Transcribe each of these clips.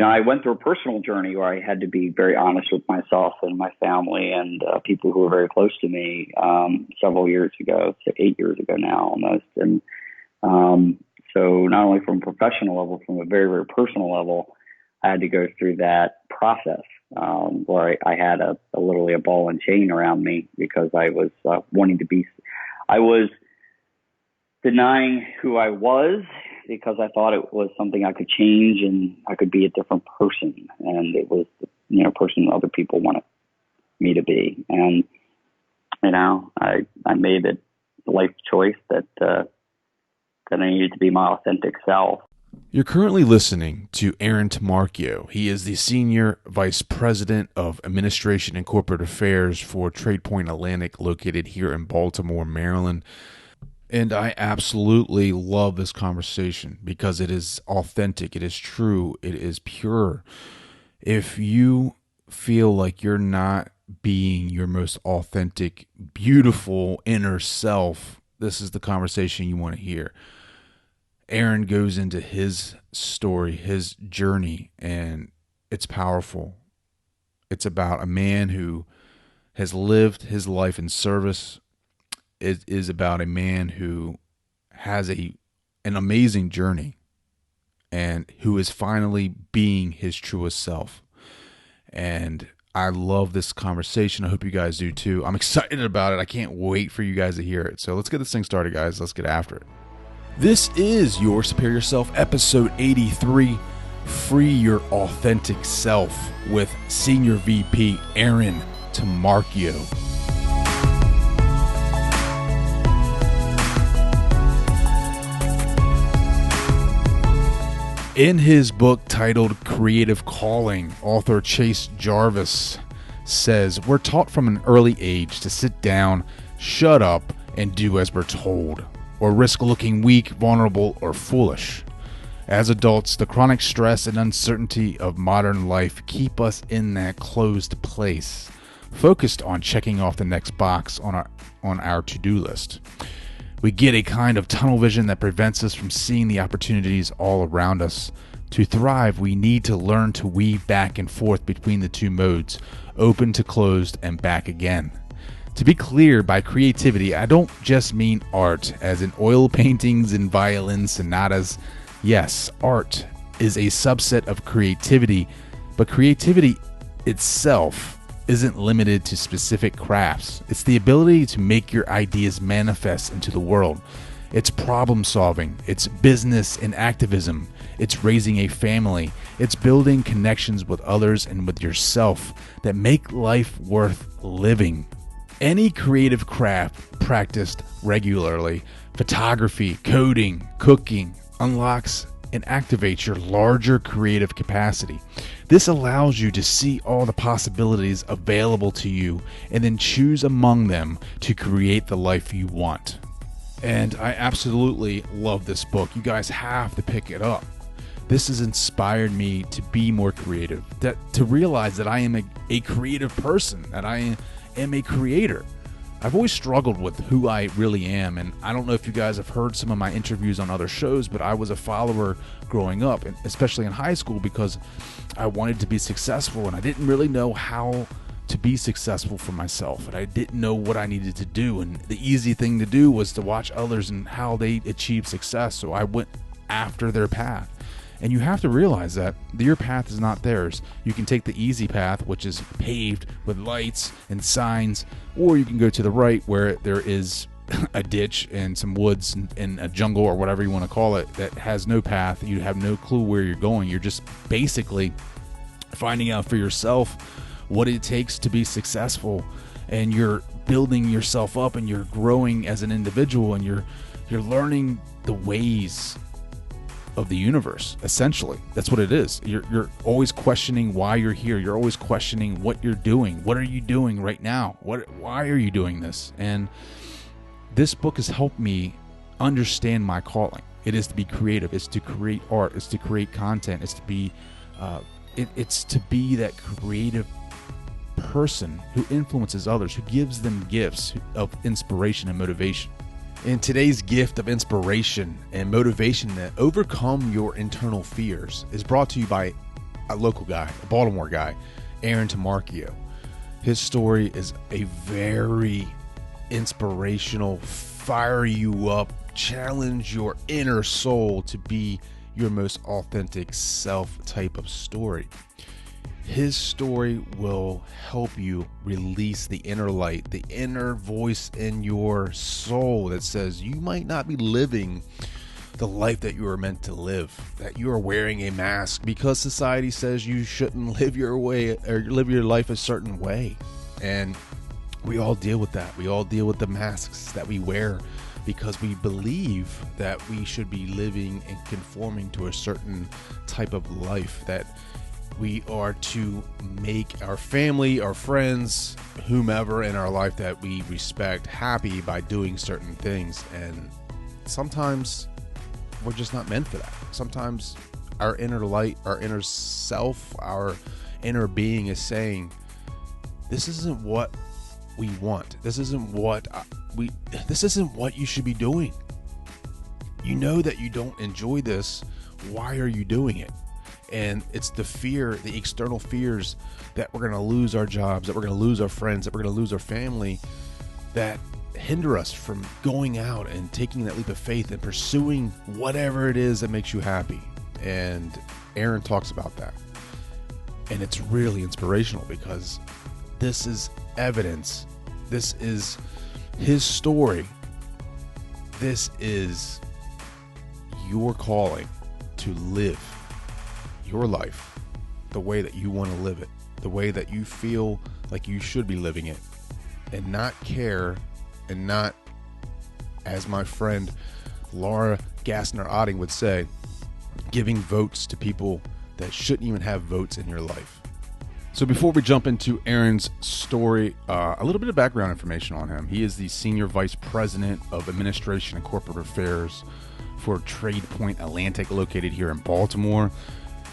I went through a personal journey where I had to be very honest with myself and my family and people who were very close to me several years ago, 8 years ago now almost. And so not only from a professional level, from a very, very personal level, I had to go through that process where I had literally a ball and chain around me because I was I was denying who I was because I thought it was something I could change and I could be a different person. And it was the person other people wanted me to be. And, I made a life choice that I needed to be my authentic self. You're currently listening to Aaron Tomarchio. He is the Senior Vice President of Administration and Corporate Affairs for Tradepoint Atlantic, located here in Baltimore, Maryland. And I absolutely love this conversation because it is authentic, it is true, it is pure. If you feel like you're not being your most authentic, beautiful inner self, this is the conversation you want to hear. Aaron goes into his story, his journey, and it's powerful. It's about a man who has lived his life in service. It is about a man who has an amazing journey and who is finally being his truest self. And I love this conversation. I hope you guys do too. I'm excited about it. I can't wait for you guys to hear it. So let's get this thing started, guys. Let's get after it. This is Your Superior Self, episode 83, Free Your Authentic Self, with Senior VP Aaron Tomarchio. In his book titled Creative Calling, author Chase Jarvis says, "We're taught from an early age to sit down, shut up, and do as we're told, or risk looking weak, vulnerable, or foolish. As adults, the chronic stress and uncertainty of modern life keep us in that closed place, focused on checking off the next box on our to-do list. We get a kind of tunnel vision that prevents us from seeing the opportunities all around us. To thrive, we need to learn to weave back and forth between the two modes, open to closed and back again. To be clear, by creativity, I don't just mean art, as in oil paintings and violin sonatas. Yes, art is a subset of creativity, but creativity itself isn't limited to specific crafts. It's the ability to make your ideas manifest into the world. It's problem solving, it's business and activism, it's raising a family, it's building connections with others and with yourself that make life worth living. Any creative craft practiced regularly, photography, coding, cooking, unlocks and activates your larger creative capacity. This allows you to see all the possibilities available to you and then choose among them to create the life you want." And I absolutely love this book. You guys have to pick it up. This has inspired me to be more creative, to realize that I am a creative person, that I am a creator. I've always struggled with who I really am, and I don't know if you guys have heard some of my interviews on other shows, but I was a follower growing up, and especially in high school, because I wanted to be successful, and I didn't really know how to be successful for myself, and I didn't know what I needed to do, and the easy thing to do was to watch others and how they achieve success, so I went after their path. And you have to realize that your path is not theirs. You can take the easy path, which is paved with lights and signs, or you can go to the right where there is a ditch and some woods and a jungle or whatever you want to call it that has no path. You have no clue where you're going. You're just basically finding out for yourself what it takes to be successful, and you're building yourself up and you're growing as an individual, and you're learning the ways of the universe. Essentially, that's what it is. You're always questioning why you're here. You're always questioning what you're doing. What are you doing right now? Why are you doing this? And this book has helped me understand my calling. It is to be creative. It's to create art. It's to create content. It's to be it's to be that creative person who influences others, who gives them gifts of inspiration and motivation. And today's gift of inspiration and motivation to overcome your internal fears is brought to you by a local guy, a Baltimore guy, Aaron Tomarchio. His story is a very inspirational, fire you up, challenge your inner soul to be your most authentic self type of story. His story will help you release the inner light, the inner voice in your soul that says you might not be living the life that you are meant to live, that you are wearing a mask because society says you shouldn't live your way or live your life a certain way. And we all deal with that. We all deal with the masks that we wear because we believe that we should be living and conforming to a certain type of life, that we are to make our family, our friends, whomever in our life that we respect happy by doing certain things. And sometimes we're just not meant for that. Sometimes our inner light, our inner self, our inner being is saying, this isn't what we want. This isn't what this isn't what you should be doing. You know that you don't enjoy this. Why are you doing it? And it's the fear, the external fears that we're going to lose our jobs, that we're going to lose our friends, that we're going to lose our family, that hinder us from going out and taking that leap of faith and pursuing whatever it is that makes you happy. And Aaron talks about that. And it's really inspirational because this is evidence. This is his story. This is your calling to live your life the way that you want to live it, the way that you feel like you should be living it, and not care and not, as my friend Laura Gassner-Otting would say, giving votes to people that shouldn't even have votes in your life. So before we jump into Aaron's story, a little bit of background information on him. He is the Senior Vice President of Administration and Corporate Affairs for Tradepoint Atlantic, located here in Baltimore.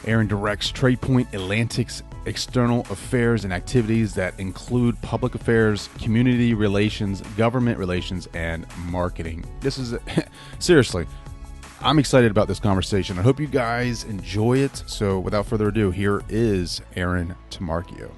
Aaron directs Tradepoint Atlantic's external affairs and activities that include public affairs, community relations, government relations, and marketing. This is, seriously, I'm excited about this conversation. I hope you guys enjoy it. So without further ado, here is Aaron Tomarchio.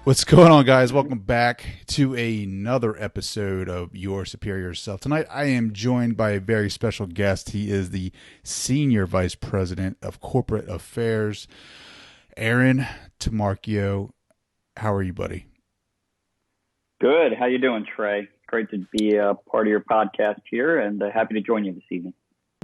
What's going on, guys? Welcome back to another episode of Your Superior Self. Tonight, I am joined by a very special guest. He is the Senior Vice President of Corporate Affairs, Aaron Tomarchio. How are you, buddy? Good. How you doing, Trey? Great to be a part of your podcast here, and happy to join you this evening.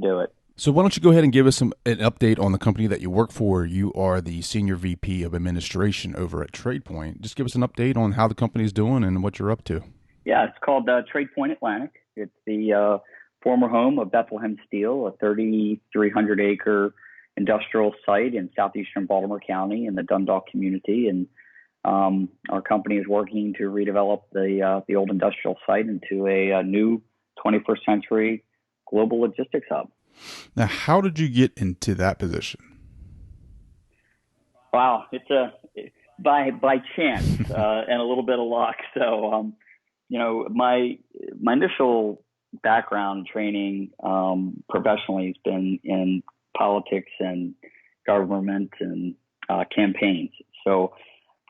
Do it. So why don't you go ahead and give us an update on the company that you work for. You are the Senior VP of Administration over at Tradepoint. Just give us an update on how the company is doing and what you're up to. Yeah, it's called Tradepoint Atlantic. It's the former home of Bethlehem Steel, a 3,300-acre industrial site in southeastern Baltimore County in the Dundalk community. And our company is working to redevelop the old industrial site into a new 21st century global logistics hub. Now, how did you get into that position? Wow, it's by chance and a little bit of luck. So, my initial background training professionally has been in politics and government and campaigns. So,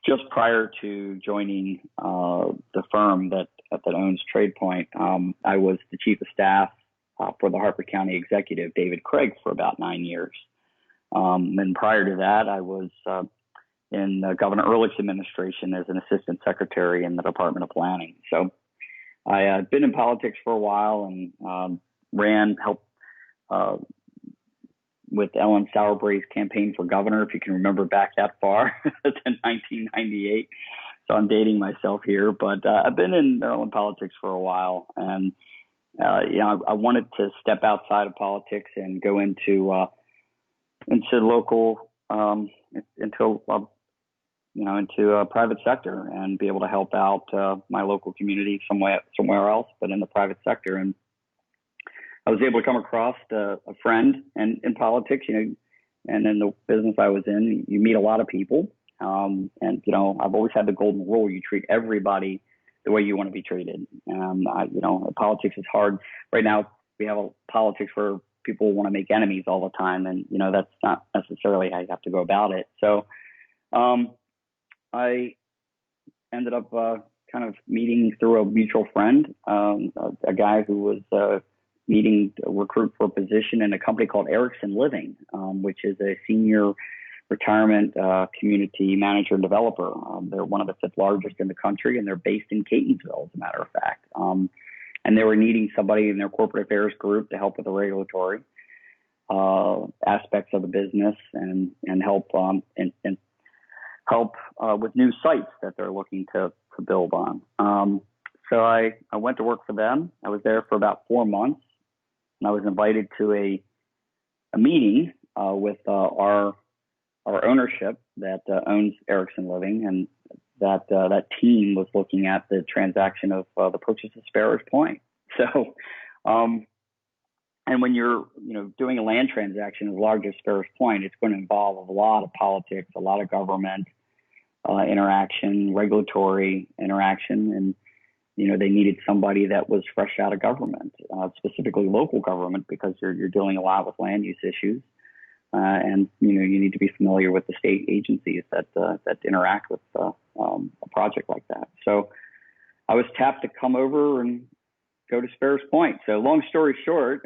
just prior to joining the firm that owns Tradepoint, I was the chief of staff for the Harford County executive, David Craig, for about 9 years. And prior to that, I was in Governor Ehrlich's administration as an assistant secretary in the Department of Planning. So I had been in politics for a while and helped with Ellen Sauerbrey's campaign for governor, if you can remember back that far, to 1998. So I'm dating myself here, but I've been in Maryland politics for a while, and I wanted to step outside of politics and go into local, into a private sector and be able to help out my local community somewhere else, but in the private sector. And I was able to come across a friend in politics, and in the business I was in, you meet a lot of people. And I've always had the golden rule: you treat everybody the way you want to be treated. Politics is hard right now. We have a politics where people want to make enemies all the time, and that's not necessarily how you have to go about it. So I ended up kind of meeting through a mutual friend, a guy who was needing to recruit for a position in a company called Erickson Living, which is a senior retirement community manager and developer. They're one of the fifth largest in the country, and they're based in Catonsville, as a matter of fact. And they were needing somebody in their corporate affairs group to help with the regulatory aspects of the business and help and help with new sites that they're looking to build on. So I went to work for them. I was there for about 4 months, and I was invited to a meeting with our ownership that owns Erickson Living, and that team was looking at the transaction of the purchase of Sparrows Point. So, and when you're doing a land transaction as large as Sparrows Point, it's going to involve a lot of politics, a lot of government interaction, regulatory interaction, and they needed somebody that was fresh out of government, specifically local government, because you're dealing a lot with land use issues. And you need to be familiar with the state agencies that interact with a project like that. So I was tapped to come over and go to Sparrows Point. So long story short,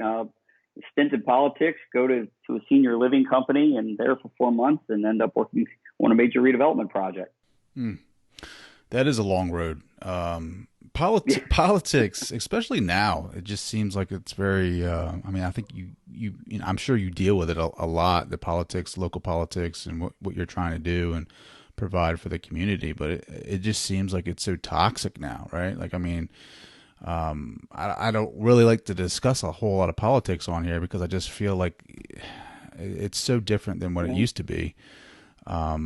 stint in politics, go to a senior living company, and there for 4 months, and end up working on a major redevelopment project. That is a long road. Politics, especially now, it just seems like it's very. I think I'm sure you deal with it a lot. The politics, local politics, and what you're trying to do and provide for the community. But it just seems like it's so toxic now, right? Like, I don't really like to discuss a whole lot of politics on here because I just feel like it's so different than what it used to be. I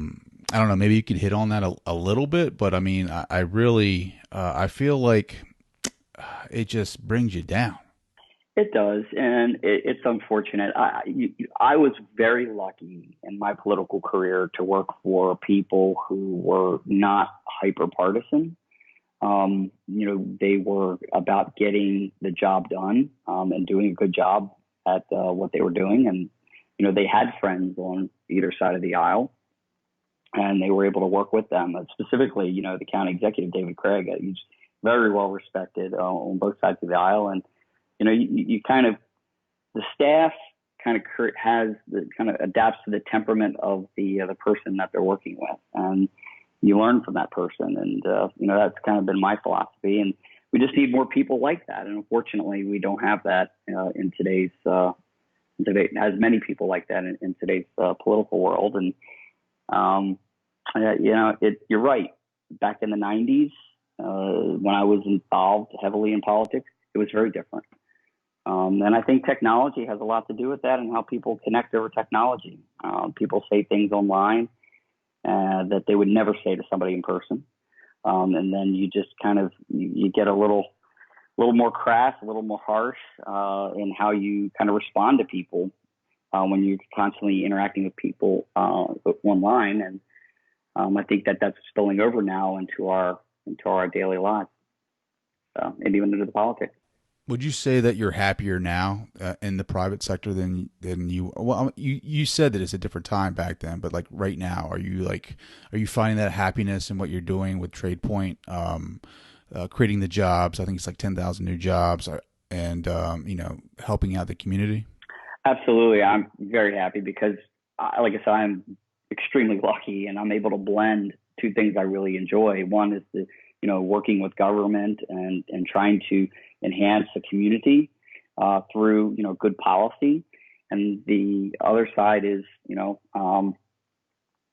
don't know, maybe you could hit on that a little bit, but I really, I feel like it just brings you down. It does, and it's unfortunate. I was very lucky in my political career to work for people who were not hyper partisan. They were about getting the job done and doing a good job at what they were doing, and they had friends on either side of the aisle. And they were able to work with them. Specifically, the county executive, David Craig, he's very well respected on both sides of the aisle. And, you kind of, the staff kind of adapts to the temperament of the person that they're working with. And you learn from that person. And, that's kind of been my philosophy. And we just need more people like that. And unfortunately, we don't have that in today's, as many people like that in today's political world. And, you're right. Back in the 90s, when I was involved heavily in politics, it was very different. And I think technology has a lot to do with that and how people connect over technology. People say things online that they would never say to somebody in person. And then you just you get a little more crass, a little more harsh in how you kind of respond to people when you're constantly interacting with people online. And I think that's spilling over now into our daily lives, and even into the politics. Would you say that you're happier now in the private sector than you? Well, you said that it's a different time back then, but like right now, are you finding that happiness in what you're doing with Tradepoint, creating the jobs? I think it's like 10,000 new jobs, and helping out the community. Absolutely, I'm very happy because, like I said, I'm extremely lucky, and I'm able to blend two things I really enjoy. One is the working with government and trying to enhance the community through good policy, and the other side is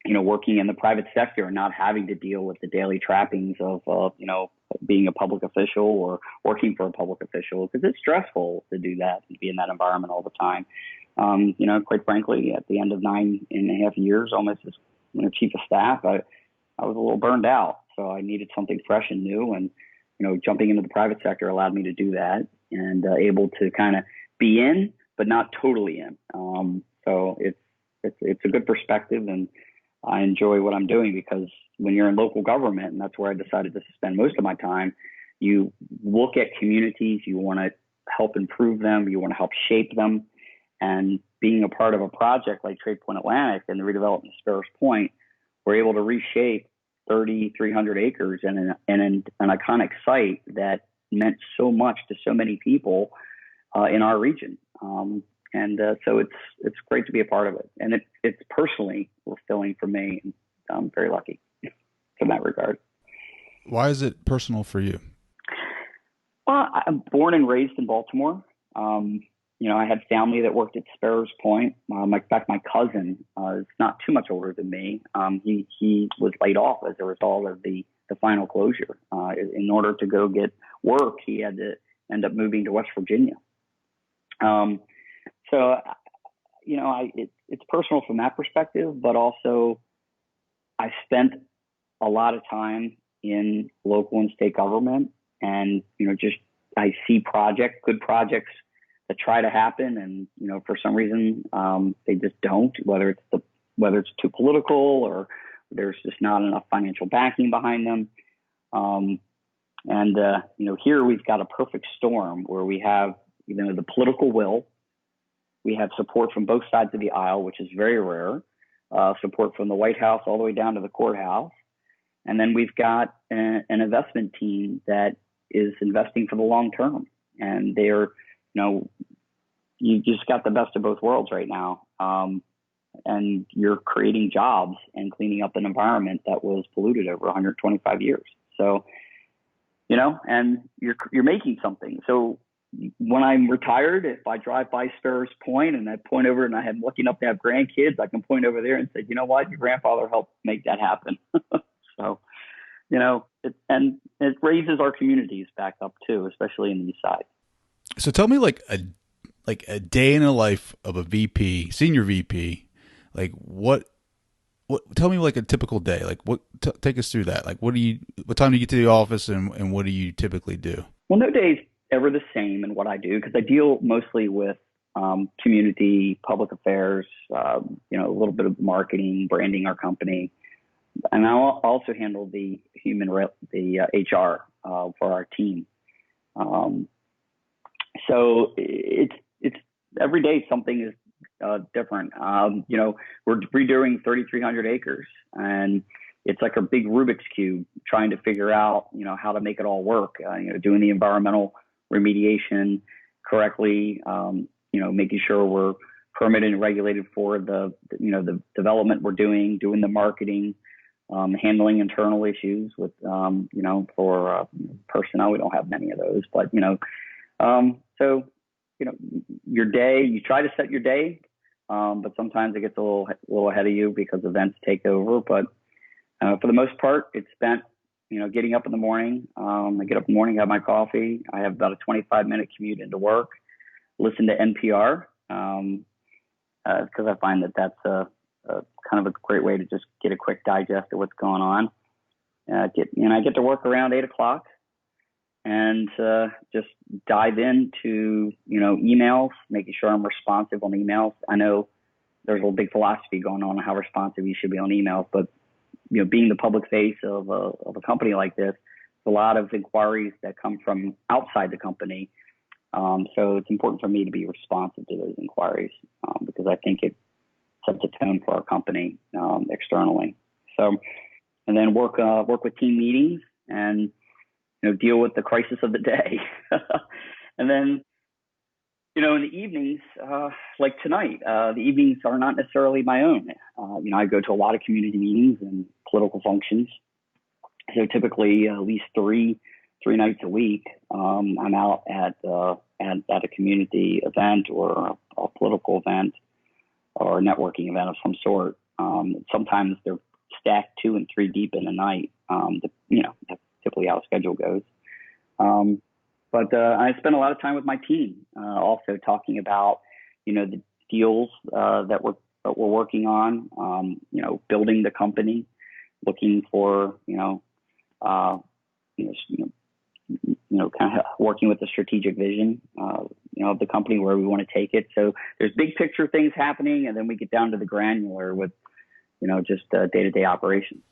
working in the private sector and not having to deal with the daily trappings of being a public official or working for a public official, because it's stressful to do that and be in that environment all the time. Quite frankly, at the end of 9.5 years, almost as chief of staff, I was a little burned out. So I needed something fresh and new, and jumping into the private sector allowed me to do that, and able to kind of be in, but not totally in. So it's a good perspective, and I enjoy what I'm doing, because when you're in local government, and that's where I decided to spend most of my time, you look at communities, you want to help improve them, you want to help shape them, And being a part of a project like Tradepoint Atlantic and the redevelopment of Sparrows Point, we're able to reshape 3,300 acres and an iconic site that meant so much to so many people in our region. So it's great to be a part of it. And it's personally fulfilling for me. And I'm very lucky in that regard. Why is it personal for you? Well, I'm born and raised in Baltimore. I had family that worked at Sparrows Point. In fact, my cousin is not too much older than me. He was laid off as a result of the final closure. In order to go get work, he had to end up moving to West Virginia. It's personal from that perspective, but also I spent a lot of time in local and state government, and I see good projects that try to happen, and for some reason they just don't. Whether it's too political or there's just not enough financial backing behind them. Here we've got a perfect storm where we have the political will, we have support from both sides of the aisle, which is very rare. Support from the White House all the way down to the courthouse. And then we've got an investment team that is investing for the long term. And they're, you just got the best of both worlds right now. And you're creating jobs and cleaning up an environment that was polluted over 125 years. So, and you're making something. So when I'm retired, if I drive by Sparrows Point and I point over and I'm looking up to have grandkids, I can point over there and say, you know what, your grandfather helped make that happen. So, it raises our communities back up too, especially in the East Side. So tell me like a day in the life of a VP, senior VP, tell me like a typical day, take us through that. What time do you get to the office and what do you typically do? Well, no day's ever the same in what I do, because I deal mostly with community, public affairs, a little bit of marketing, branding our company. And I'll also handle the HR for our team. So it's every day something is different. We're redoing 3,300 acres, and it's like a big Rubik's Cube trying to figure out, how to make it all work. Doing the environmental remediation correctly, making sure we're permitted and regulated for the development we're doing the marketing, handling internal issues with, for personnel. We don't have many of those, but, your day, you try to set your day, but sometimes it gets a little ahead of you because events take over. But for the most part, it's spent, getting up in the morning. I get up in the morning, have my coffee. I have about a 25-minute commute into work, listen to NPR, because I find that that's a kind of a great way to just get a quick digest of what's going on. I get to work around 8 o'clock and just dive into, emails, making sure I'm responsive on emails. I know there's a big philosophy going on how responsive you should be on emails, but being the public face of a company like this, a lot of inquiries that come from outside the company. So it's important for me to be responsive to those inquiries because I think it sets a tone for our company externally. So, and then work with team meetings and deal with the crisis of the day. And then, in the evenings, like tonight, the evenings are not necessarily my own. I go to a lot of community meetings and political functions. So typically at least three nights a week, I'm out at a community event or a political event or a networking event of some sort. Sometimes they're stacked 2 and 3 deep in a night. That's typically how the schedule goes. But I spend a lot of time with my team, also talking about, the deals that we're working on, building the company, looking for, kind of working with the strategic vision, of the company, where we want to take it. So there's big picture things happening, and then we get down to the granular with, just day-to-day operations.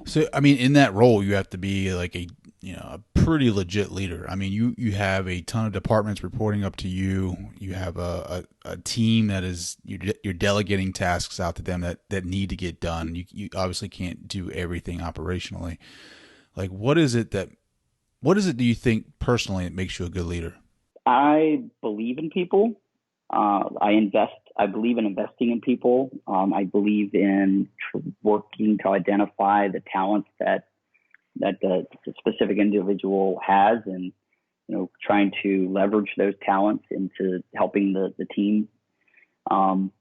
So, I mean, in that role, you have to be like a pretty legit leader. I mean, you have a ton of departments reporting up to you. You have a team that is you're delegating tasks out to them that need to get done. You obviously can't do everything operationally. Like, what is it do you think personally that makes you a good leader? I believe in people. I believe in investing in people. I believe in working to identify the talents that the specific individual has, and trying to leverage those talents into helping the team. And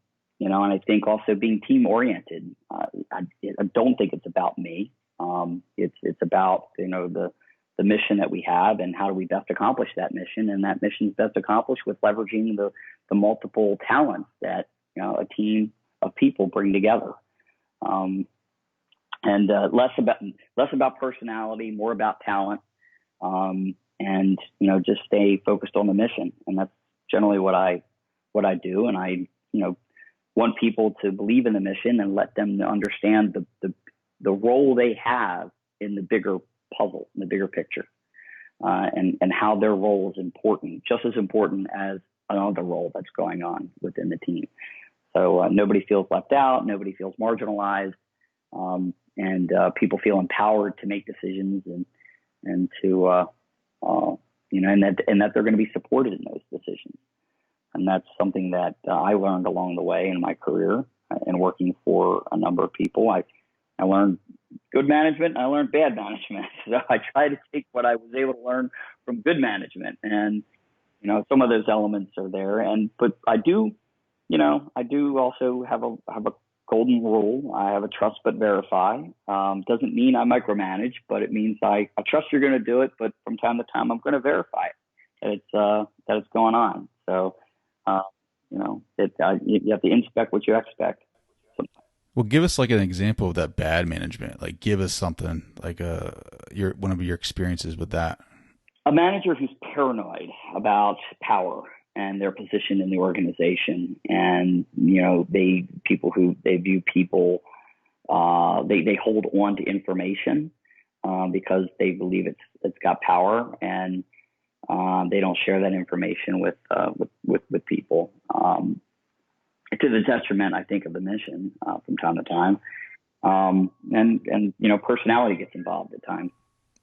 I think also being team oriented. I don't think it's about me. It's about the mission that we have, and how do we best accomplish that mission. And that mission is best accomplished with leveraging the multiple talents that a team of people bring together. And less about personality, more about talent, and just stay focused on the mission. And that's generally what I do. And I want people to believe in the mission and let them understand the role they have in the bigger puzzle, in the bigger picture, and how their role is important, just as important as another role that's going on within the team. So nobody feels left out, nobody feels marginalized, and people feel empowered to make decisions and to and that they're going to be supported in those decisions. And that's something that I learned along the way in my career and working for a number of people. I learned good management, and I learned bad management. So I try to take what I was able to learn from good management, and some of those elements are there. But I do also have a golden rule. I have a trust but verify. Doesn't mean I micromanage, but it means I trust you're going to do it, but from time to time I'm going to verify it, that it's going on. So you have to inspect what you expect. Well, give us like an example of that bad management. Like, give us something like one of your experiences with that. A manager who's paranoid about power and their position in the organization, and they view people, they hold on to information because they believe it's got power, and they don't share that information with people. To the detriment, I think, of the mission from time to time, and personality gets involved at times.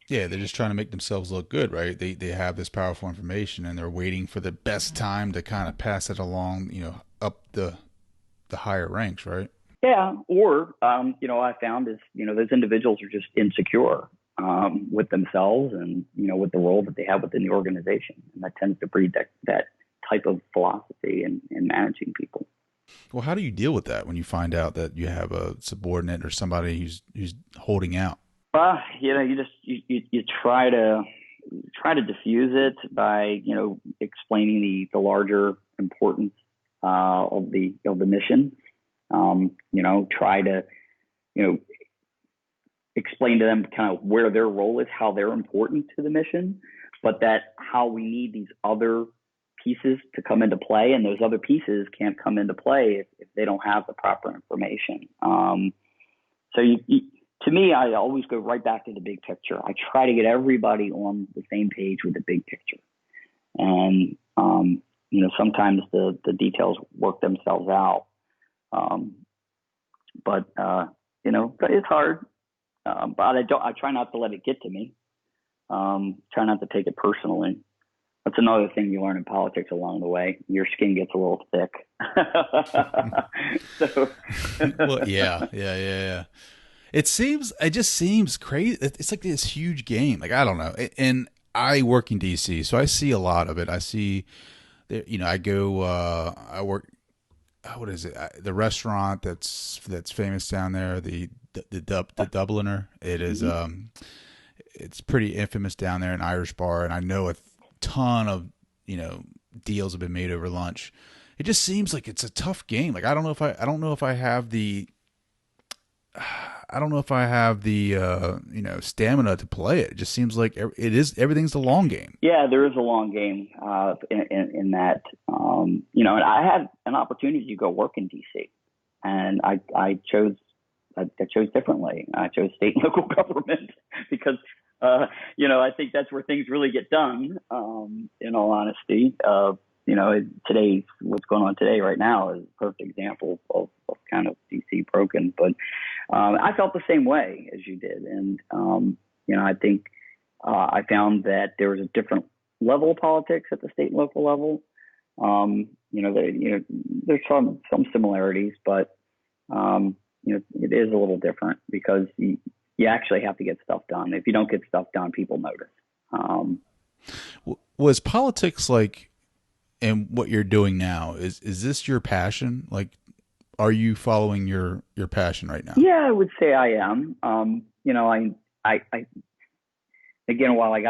Yeah, they're just trying to make themselves look good, right? They have this powerful information, and they're waiting for the best time to kind of pass it along, up the higher ranks, right? Yeah, or I found is those individuals are just insecure with themselves and with the role that they have within the organization, and that tends to breed that type of philosophy in managing people. Well, how do you deal with that when you find out that you have a subordinate or somebody who's holding out? You try to diffuse it by explaining the larger importance of the mission. Try to explain to them kind of where their role is, how they're important to the mission, but that how we need these other pieces to come into play, and those other pieces can't come into play if they don't have the proper information. To me, I always go right back to the big picture. I try to get everybody on the same page with the big picture, and sometimes the details work themselves out, but it's hard. But I try not to let it get to me. Try not to take it personally. That's another thing you learn in politics along the way. Your skin gets a little thick. So. Well, yeah. It just seems crazy. It's like this huge game. Like, I don't know. And I work in DC, so I see a lot of it. I see, I go, I work, what is it? The restaurant that's famous down there, the Dubliner. It is, it's pretty infamous down there, an Irish bar, and I know a ton of deals have been made over lunch. It just seems like it's a tough game. Like, I don't know if I have the stamina to play it. It just seems like everything's the long game. Yeah, there is a long game in that. And I had an opportunity to go work in DC, and I chose I chose differently. I chose state and local government because, I think that's where things really get done. In all honesty, today, what's going on today right now is a perfect example of kind of DC broken. But I felt the same way as you did. And, I think I found that there was a different level of politics at the state and local level. There's some similarities, but, it is a little different because you actually have to get stuff done. If you don't get stuff done, people notice. Was politics like, and what you're doing now, is this your passion? Like, are you following your passion right now? Yeah, I would say I am. I again, why I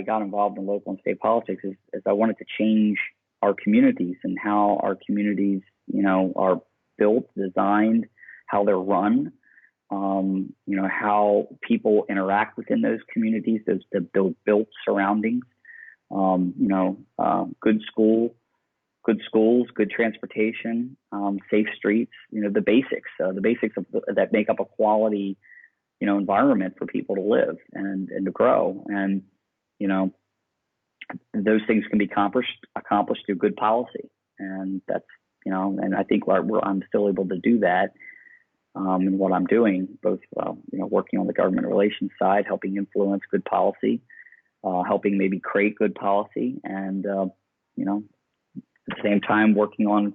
got involved in local and state politics is I wanted to change our communities and how our communities, are built, designed, how they're run, how people interact within those communities, those built surroundings, good schools, good transportation, safe streets, the basics that make up a quality, environment for people to live and to grow. And, those things can be accomplished through good policy. And that's, and I think I'm still able to do that in what I'm doing, both, working on the government relations side, helping influence good policy, helping maybe create good policy, and, at the same time working on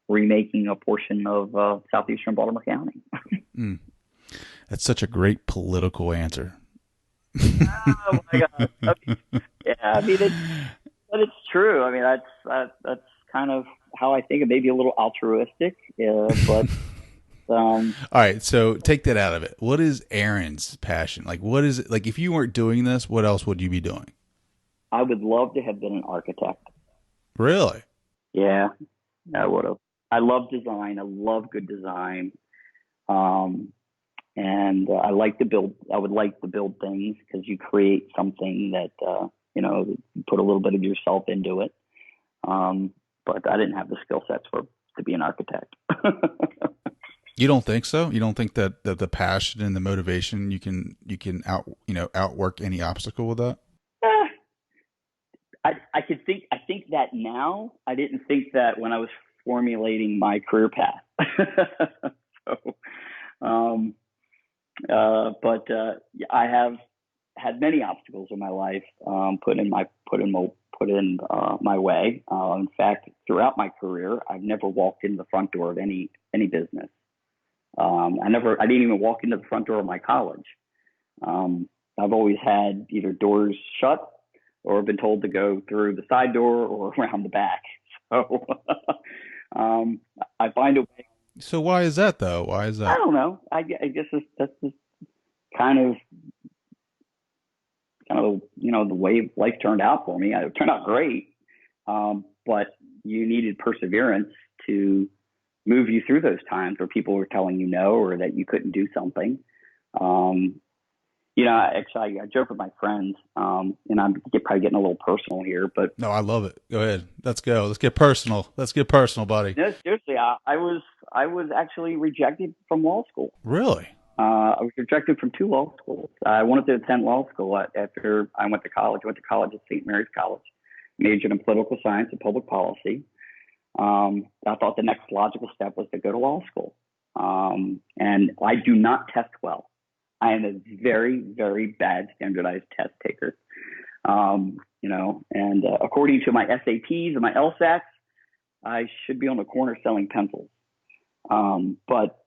remaking a portion of southeastern Baltimore County. That's such a great political answer. Oh my God! But it's true. I mean, that's kind of how I think. It may be a little altruistic, but. All right, so take that out of it. What is Aaron's passion? Like, what is it? Like, if you weren't doing this, what else would you be doing? I would love to have been an architect. Really? Yeah, I would have. I love design. I love good design. And I like to build. I would like to build things because you create something that you put a little bit of yourself into it. But I didn't have the skill sets to be an architect. You don't think so? You don't think that the passion and the motivation you can outwork any obstacle with that? I think that now. I didn't think that when I was formulating my career path. But I have had many obstacles in my life put in my way. In fact, throughout my career, I've never walked in the front door of any business. I didn't even walk into the front door of my college. I've always had either doors shut or been told to go through the side door or around the back. So I find a way. So why is that though? Why is that? I don't know. I guess that's just kind of the way life turned out for me. It turned out great, but you needed perseverance to move you through those times where people were telling you no or that you couldn't do something. Actually, I joke with my friends, and I'm probably getting a little personal here, but no, I love it. Go ahead. Let's go. Let's get personal. Buddy. No, seriously, I was actually rejected from law school. Really? I was rejected from 2 law schools. I wanted to attend law school after I went to college. I went to college at St. Mary's College, majored in political science and public policy. I thought the next logical step was to go to law school. And I do not test well. I am a very, very bad standardized test taker. And according to my SATs and my LSATs, I should be on the corner selling pencils. But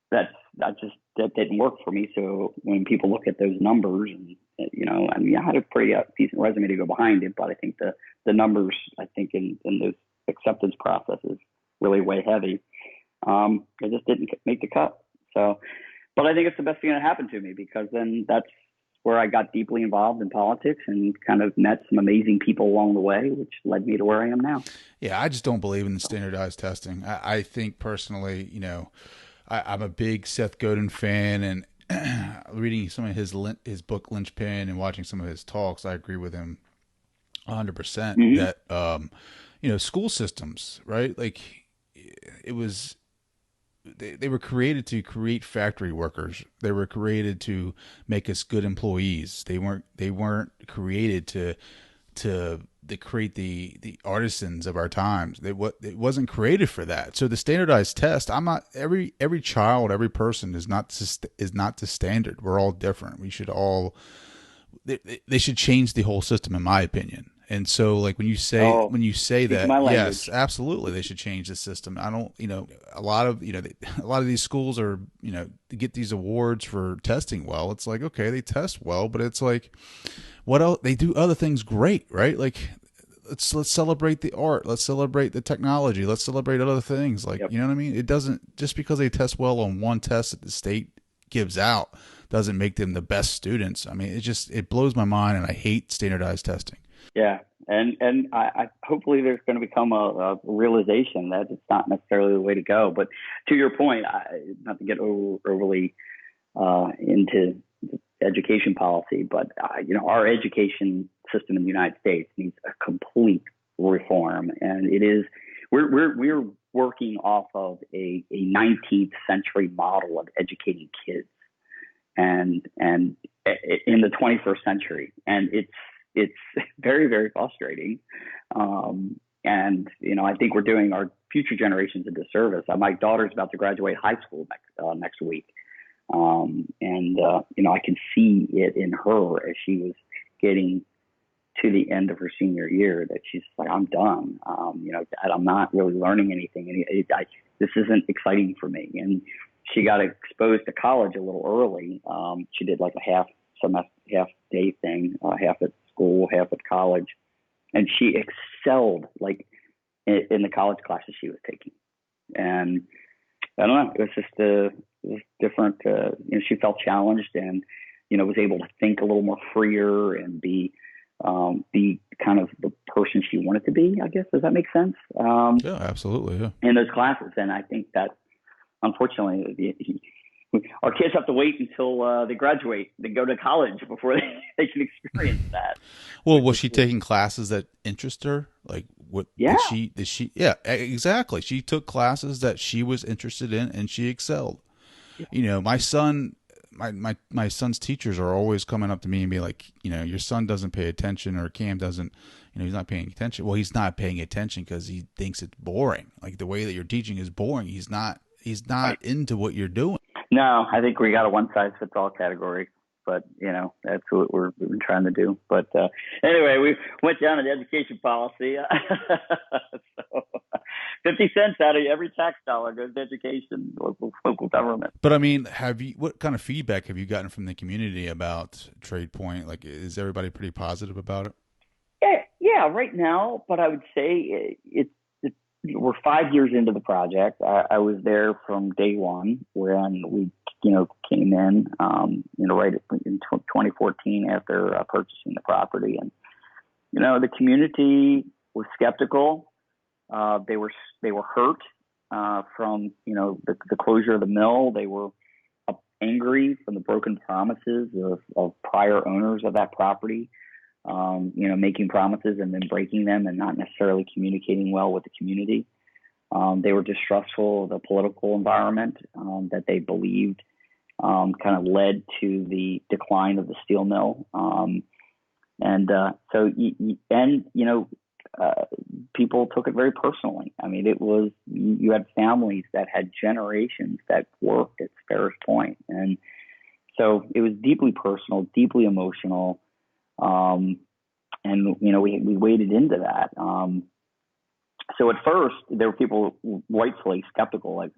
that didn't work for me. So when people look at those numbers, and I had a pretty decent resume to go behind it, but I think the numbers, I think in those acceptance processes really weigh heavy. I just didn't make the cut. So, but I think it's the best thing that happened to me, because then that's where I got deeply involved in politics and kind of met some amazing people along the way, which led me to where I am now. Yeah, I just don't believe in the standardized testing. I think personally, I'm a big Seth Godin fan, and reading some of his book Linchpin and watching some of his talks, I agree with him 100% that school systems, right? Like it was they were created to create factory workers. They were created to make us good employees. They weren't created to create the artisans of our times. It wasn't created for that. So the standardized test, I'm not every child, every person is not the standard. We're all different. We should all they should change the whole system, in my opinion. And so, like when you say that, yes, absolutely, they should change the system. I don't, a lot of these schools are, to get these awards for testing well. It's like, okay, they test well, but it's like, what else? They do other things great, right? Like, let's celebrate the art, let's celebrate the technology, let's celebrate other things. Like, Yep. you know what I mean? It doesn't, just because they test well on one test that the state gives out doesn't make them the best students. I mean, it blows my mind, and I hate standardized testing. Yeah. And I hopefully there's going to become a realization that it's not necessarily the way to go. But to your point, not to get overly into education policy, but our education system in the United States needs a complete reform, and we're working off of a 19th century model of educating kids, and in the 21st century, and it's very, very frustrating. And I think we're doing our future generations a disservice. My daughter's about to graduate high school next week. I can see it in her as she was getting to the end of her senior year that she's like, I'm done. I'm not really learning anything. This isn't exciting for me. And she got exposed to college a little early. She did like a half day thing, half at school, half at college. And she excelled like in the college classes she was taking. And I don't know, it was just different. She felt challenged and, was able to think a little more freer and be kind of the person she wanted to be, I guess. Does that make sense? Yeah, absolutely. Yeah. In those classes. And I think that, unfortunately, our kids have to wait until they graduate, they go to college before they can experience that. Well, was she taking classes that interest her? Like, what? Yeah. Did she? Yeah, exactly. She took classes that she was interested in, and she excelled. Yeah. My son, my son's teachers are always coming up to me and be like, your son doesn't pay attention, or Cam doesn't, he's not paying attention. Well, he's not paying attention because he thinks it's boring. Like, the way that you're teaching is boring. He's not right into what you're doing. No, I think we got a one-size-fits-all category, but, that's what we've been trying to do. But anyway, we went down to the education policy. So 50 cents out of every tax dollar goes to education, local government. But, I mean, what kind of feedback have you gotten from the community about Tradepoint? Like, is everybody pretty positive about it? Yeah, right now, but I would say we're 5 years into the project. I was there from day one when we, came in, right in 2014 after purchasing the property. And, the community was skeptical. They were hurt from, the closure of the mill. They were angry from the broken promises of prior owners of that property. Making promises and then breaking them and not necessarily communicating well with the community. They were distrustful of the political environment that they believed kind of led to the decline of the steel mill. People took it very personally. I mean, you had families that had generations that worked at Ferris Point. And so it was deeply personal, deeply emotional. We waded into that. So at first there were people rightfully skeptical, like,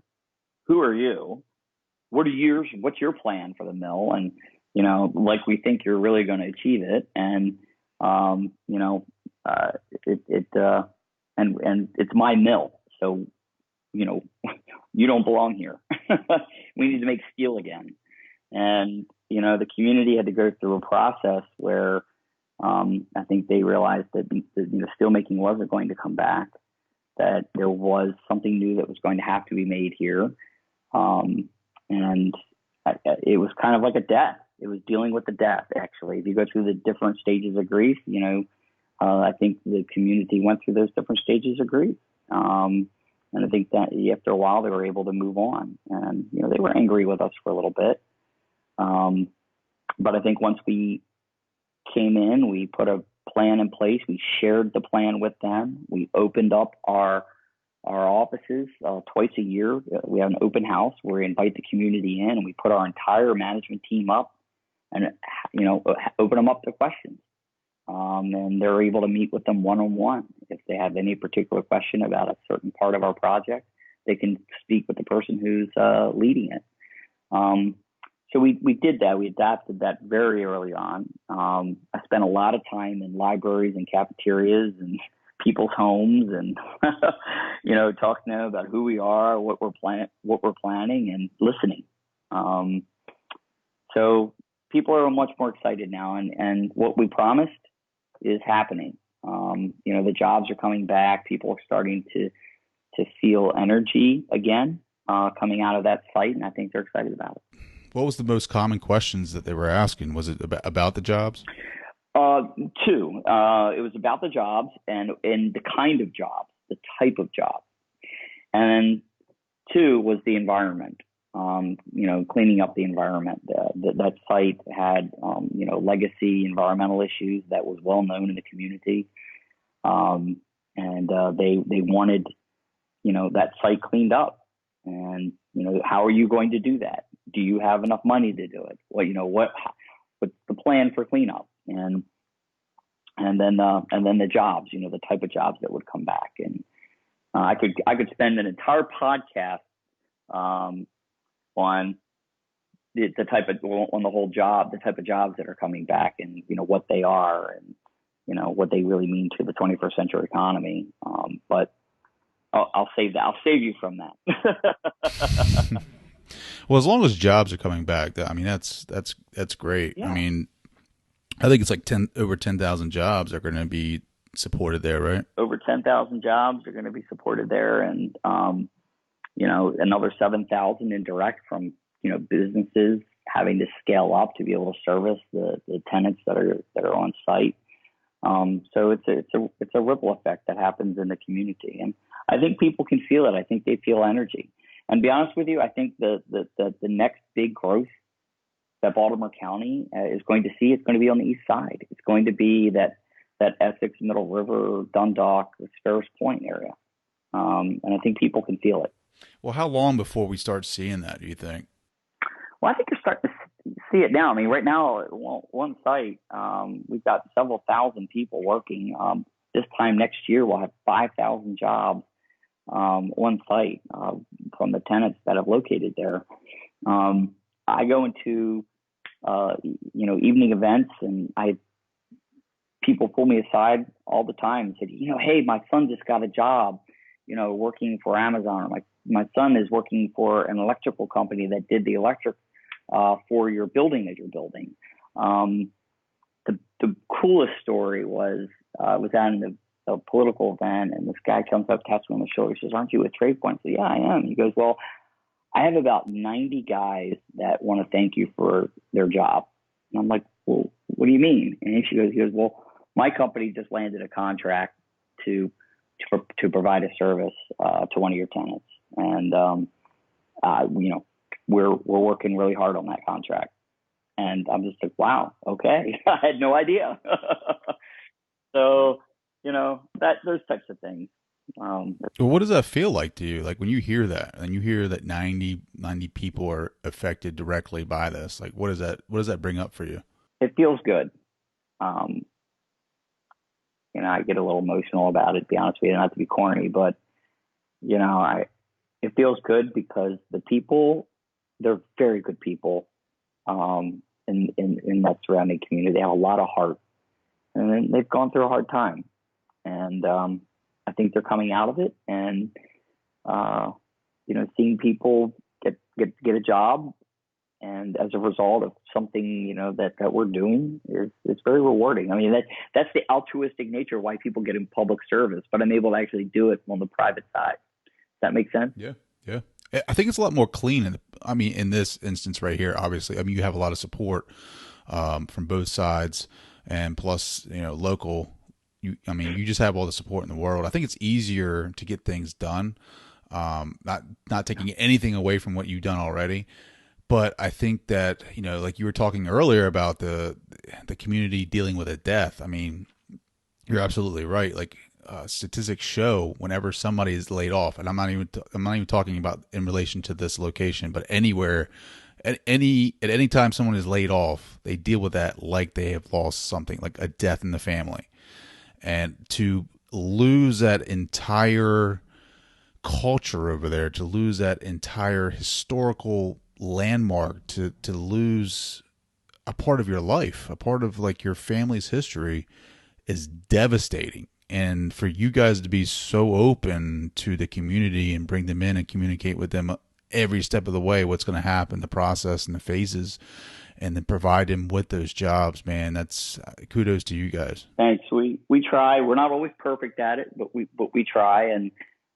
who are you? What's your plan for the mill? And, like, we think you're really going to achieve it. And, and it's my mill. So, you don't belong here. We need to make steel again. And, the community had to go through a process where, I think they realized that steelmaking wasn't going to come back, that there was something new that was going to have to be made here. And it was kind of like a death. It was dealing with the death, actually. If you go through the different stages of grief, I think the community went through those different stages of grief. And I think that after a while, they were able to move on. And, they were angry with us for a little bit. But I think once we came in, we put a plan in place. We shared the plan with them. We opened up our offices twice a year. We have an open house where we invite the community in, and we put our entire management team up and, open them up to questions. And they're able to meet with them one-on-one. If they have any particular question about a certain part of our project, they can speak with the person who's leading it. So we did that. We adapted that very early on. I spent a lot of time in libraries and cafeterias and people's homes, and talking to them about who we are, what we're planning, and listening. So people are much more excited now, and what we promised is happening. The jobs are coming back. People are starting to feel energy again coming out of that site, and I think they're excited about it. What was the most common questions that they were asking? Was it about the jobs? Two. It was about the jobs and the kind of jobs, the type of job. And two was the environment, cleaning up the environment. That site had, legacy environmental issues that was well known in the community. And they wanted, that site cleaned up. And, how are you going to do that? Do you have enough money to do it? Well, what's the plan for cleanup? And then the jobs, the type of jobs that would come back. And I could spend an entire podcast on the type of, on the whole job, the type of jobs that are coming back, and what they are, and what they really mean to the 21st century economy. But I'll save that. I'll save you from that. Well, as long as jobs are coming back, that's great. Yeah. I mean, I think it's like over 10,000 jobs are going to be supported there, right? Over 10,000 jobs are going to be supported there, and another 7,000 in direct from businesses having to scale up to be able to service the tenants that are on site. So it's a ripple effect that happens in the community, and I think people can feel it. I think they feel energy. And to be honest with you, I think the next big growth that Baltimore County is going to see, it's going to be on the east side. It's going to be that Essex, Middle River, Dundalk, Ferris Point area. And I think people can feel it. Well, how long before we start seeing that, do you think? Well, I think you're starting to see it now. I mean, right now, one site, we've got several thousand people working. This time next year, we'll have 5,000 jobs on site from the tenants that have located there. I go into evening events, and people pull me aside all the time and say, hey, my son just got a job, working for Amazon. Or my son is working for an electrical company that did the electric for your building that you're building. The coolest story was I was out in a political event, and this guy comes up, taps me on the shoulder. He says, "Aren't you with Tradepoint?" I said, "Yeah, I am." He goes, "Well, I have about 90 guys that want to thank you for their job." And I'm like, "Well, what do you mean?" And he goes, "Well, my company just landed a contract to provide a service to one of your tenants, and we're working really hard on that contract." And I'm just like, "Wow, okay." I had no idea. So, those types of things. Well, what does that feel like to you? Like when you hear that, and you hear that 90 people are affected directly by this, like what does that bring up for you? It feels good. I get a little emotional about it, to be honest with you, not to be corny, but it feels good because the people, they're very good people in that surrounding community. They have a lot of heart, and they've gone through a hard time, and I think they're coming out of it, and seeing people get a job, and as a result of something that we're doing is very rewarding. I mean, that's the altruistic nature of why people get in public service, but I'm able to actually do it on the private side. Does that make sense? Yeah. I think it's a lot more clean. In this instance right here, obviously, you have a lot of support from both sides, and plus, local. You just have all the support in the world. I think it's easier to get things done Not taking anything away from what you've done already, but I think that, like you were talking earlier about the community dealing with a death. I mean, you're absolutely right. Like statistics show, whenever somebody is laid off, and I'm not even talking about in relation to this location, but anywhere, at any time someone is laid off, they deal with that like they have lost something, like a death in the family. And to lose that entire culture over there, to lose that entire historical landmark, to lose a part of your life, a part of like your family's history, is devastating. And for you guys to be so open to the community and bring them in and communicate with them every step of the way, what's going to happen, the process and the phases, and then provide them with those jobs, man, that's kudos to you guys. Thanks. We try. We're not always perfect at it, but we try. And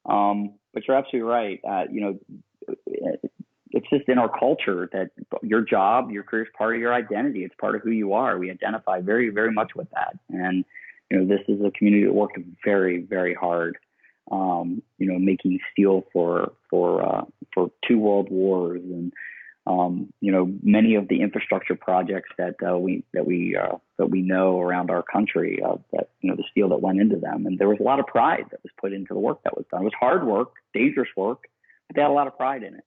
but you're absolutely right. It's just in our culture that your job, your career is part of your identity. It's part of who you are. We identify very, very much with that. And this is a community that worked very, very hard. Making steel for 2 world wars, and many of the infrastructure projects that we know around our country, that the steel that went into them, and there was a lot of pride that was put into the work that was done. It was hard work, dangerous work, but they had a lot of pride in it.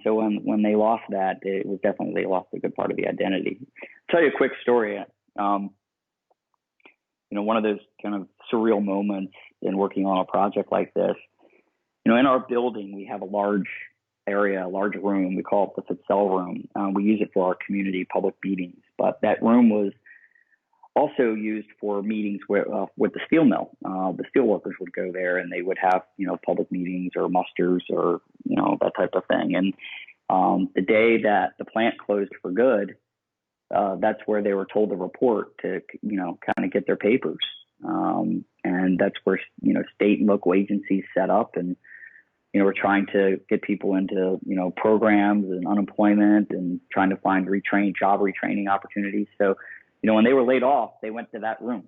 So when they lost that, it was definitely, they lost a good part of the identity. I'll tell you a quick story. One of those kind of surreal moments in working on a project like this, in our building, we have a large area, a large room. We call it the Fitzell room. We use it for our community public meetings, but that room was also used for meetings with the steel mill. The steel workers would go there and they would have, public meetings or musters or, that type of thing. And the day that the plant closed for good, that's where they were told to report to, kind of get their papers. And that's where, state and local agencies set up, and, we're trying to get people into, programs and unemployment and trying to find job retraining opportunities. So, when they were laid off, they went to that room.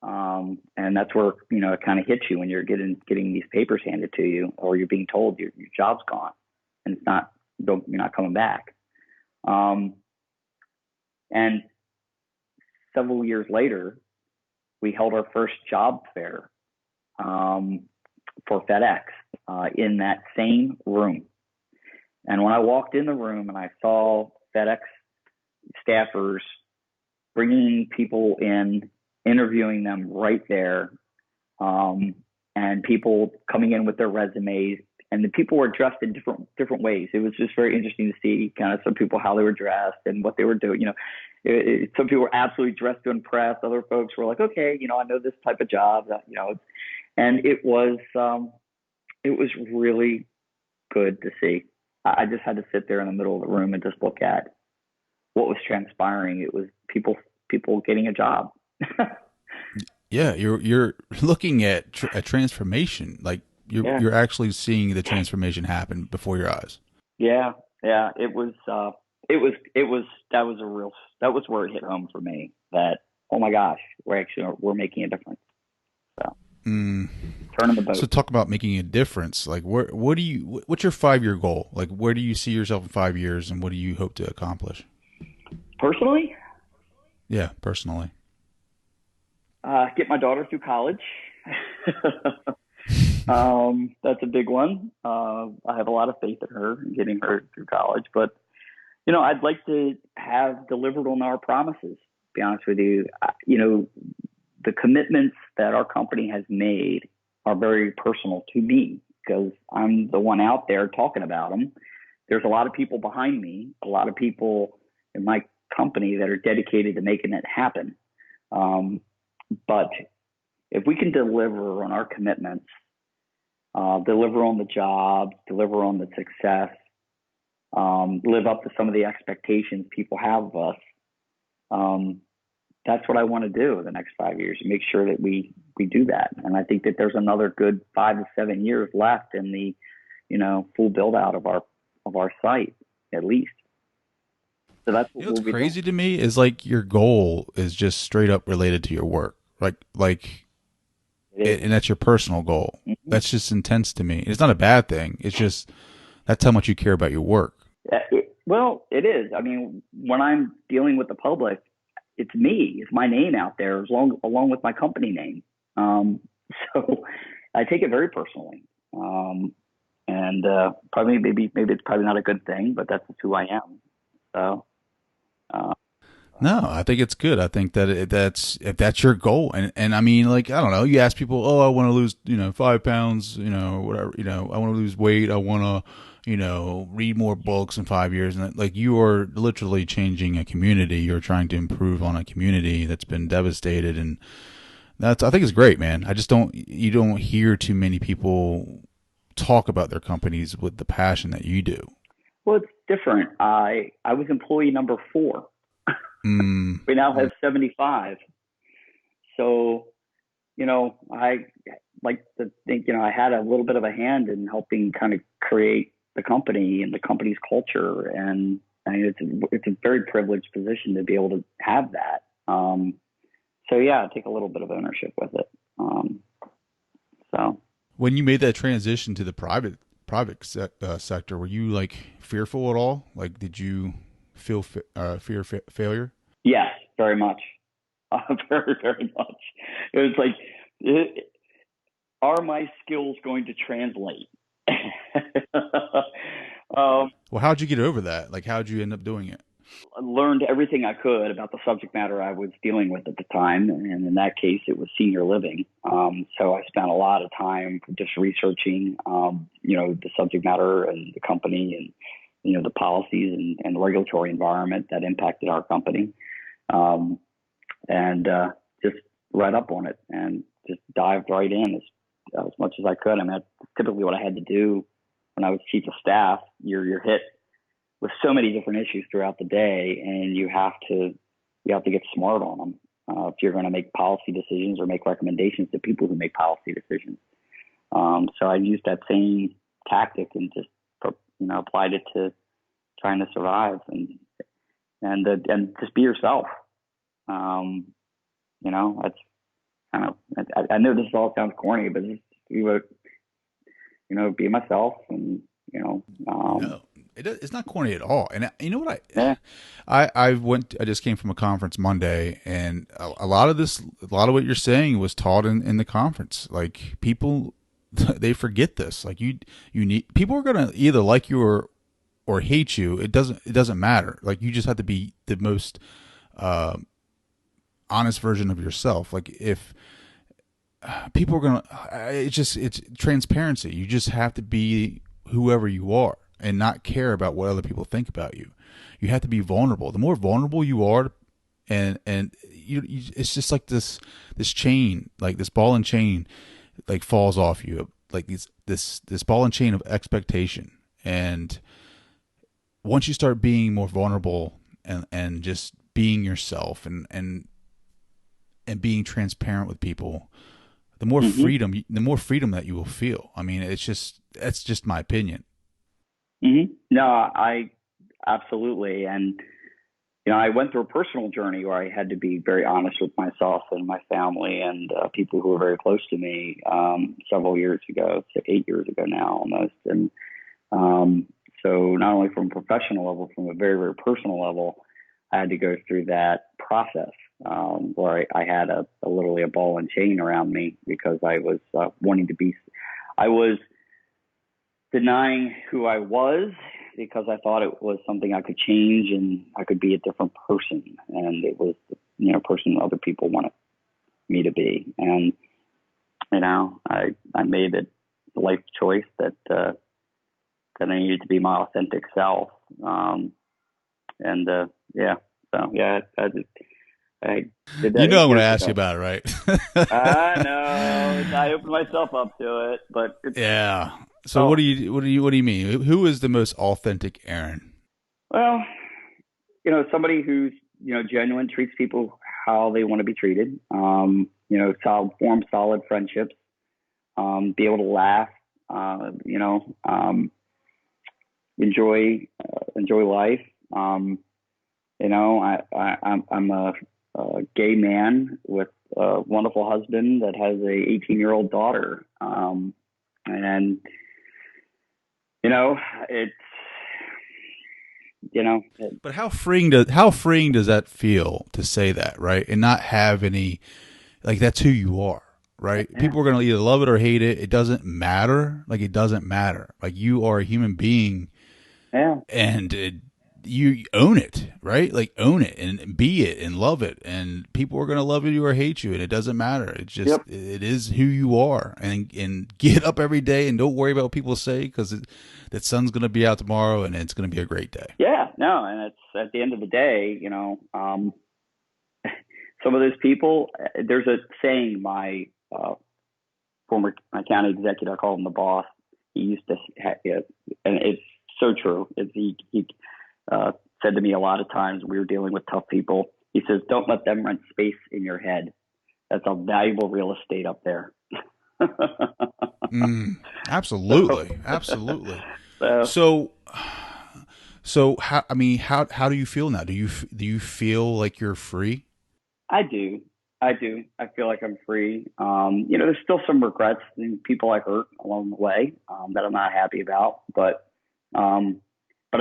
And that's where, it kind of hits you when you're getting these papers handed to you, or you're being told your job's gone and you're not coming back. And several years later, we held our first job fair for FedEx in that same room. And when I walked in the room and I saw FedEx staffers bringing people in, interviewing them right there, and people coming in with their resumes, and the people were dressed in different ways. It was just very interesting to see kind of some people, how they were dressed and what they were doing. Some people were absolutely dressed to impress. Other folks were like, okay, I know this type of job, and it was really good to see. I just had to sit there in the middle of the room and just look at what was transpiring. It was people getting a job. Yeah, you're looking at a transformation. Like you're actually seeing the transformation happen before your eyes. Yeah. It was that was where it hit home for me. That, oh my gosh, we're making a difference. So turning the boat. So talk about making a difference. Like what's your 5-year goal? Like where do you see yourself in 5 years, and what do you hope to accomplish? Personally? Yeah, personally. Get my daughter through college. That's a big one. I have a lot of faith in her and getting her through college, but I'd like to have delivered on our promises. To be honest with you, the commitments that our company has made are very personal to me because I'm the one out there talking about them. There's a lot of people behind me, a lot of people in my company that are dedicated to making it happen. But if we can deliver on our commitments, deliver on the job, deliver on the success, live up to some of the expectations people have of us, that's what I want to do in the next 5 years, and make sure that we do that. And I think that there's another good 5 to 7 years left in the, full build out of our site, at least. So that's what what's crazy to me is like your goal is just straight up related to your work. Like and that's your personal goal. Mm-hmm. That's just intense to me. It's not a bad thing. It's just that's how much you care about your work. Well, it is. I mean, when I'm dealing with the public, it's me. It's my name out there, along with my company name. Um, so I take it very personally. And probably maybe it's probably not a good thing, but that's just who I am. So. No, I think it's good. I think that that's if that's your goal, and I mean, like I don't know. You ask people, oh, I want to lose 5 pounds, whatever, I want to lose weight. I want to read more books in 5 years, and like you are literally changing a community. You're trying to improve on a community that's been devastated, and I think it's great, man. I just you don't hear too many people talk about their companies with the passion that you do. Well, it's different. I was employee number 4. We now have 75. So, I like to think, I had a little bit of a hand in helping kind of create the company and the company's culture. And I mean, it's a very privileged position to be able to have that. So yeah, I take a little bit of ownership with it. So when you made that transition to the private sector, were you like fearful at all? Like, did you feel fear failure? Yes, very much. Very, very much. It was like, are my skills going to translate? Well, how'd you get over that? Like, how'd you end up doing it? I learned everything I could about the subject matter I was dealing with at the time. And in that case, it was senior living. So I spent a lot of time just researching, the subject matter and the company and, the policies and the regulatory environment that impacted our company. And just read up on it and just dived right in as much as I could. I mean, that's typically what I had to do when I was chief of staff. You're hit with so many different issues throughout the day, and you have to get smart on them if you're going to make policy decisions or make recommendations to people who make policy decisions. So I used that same tactic and just applied it to trying to survive and just be yourself. That's kind of, I know this all sounds corny, but just be myself and, No, it's not corny at all. And you know what I just came from a conference Monday, and a lot of what you're saying was taught in the conference. Like people, they forget this. Like you need, people are going to either like you or hate you. It doesn't matter. Like you just have to be the most, honest version of yourself. Like if people are gonna, it's transparency. You just have to be whoever you are and not care about what other people think about you. You have to be vulnerable. The more vulnerable you are, and it's just like this chain, like this ball and chain, like falls off you, like this ball and chain of expectation. And once you start being more vulnerable and just being yourself and being transparent with people, the more freedom that you will feel. I mean, that's just my opinion. Mm-hmm. No, I absolutely. And, I went through a personal journey where I had to be very honest with myself and my family and people who were very close to me several years ago, 8 years ago now almost. And so not only from a professional level, from a very, very personal level, I had to go through that process where I had literally a ball and chain around me because I was I was denying who I was because I thought it was something I could change and I could be a different person. And it was, person other people wanted me to be. And, I made a life choice that I needed to be my authentic self. Yeah. So yeah, I did that. I'm going to ask you about it, right? I know. I opened myself up to it, but yeah. So what do you mean? Who is the most authentic Aaron? Well, somebody who's genuine, treats people how they want to be treated. Form solid friendships. Be able to laugh. Enjoy life. I'm a gay man with a wonderful husband that has a 18-year-old daughter. And, it's, But how freeing does that feel to say that, right? And not have any, like, that's who you are, right? Yeah. People are going to either love it or hate it. It doesn't matter. Like, it doesn't matter. Like, you are a human being, and you own it, right? Like, own it and be it and love it. And people are going to love you or hate you, and it doesn't matter. It's just, It is who you are. And get up every day and don't worry about what people say, because that sun's going to be out tomorrow, and it's going to be a great day. Yeah, no, and it's at the end of the day, some of those people. There's a saying my county executive, I call him the boss. He used to, and it's so true. He said to me a lot of times we were dealing with tough people. He says, "Don't let them rent space in your head. That's a valuable real estate up there." Absolutely, absolutely. So how do you feel now? Do you feel like you're free? I do. I feel like I'm free. There's still some regrets and people I hurt along the way that I'm not happy about, but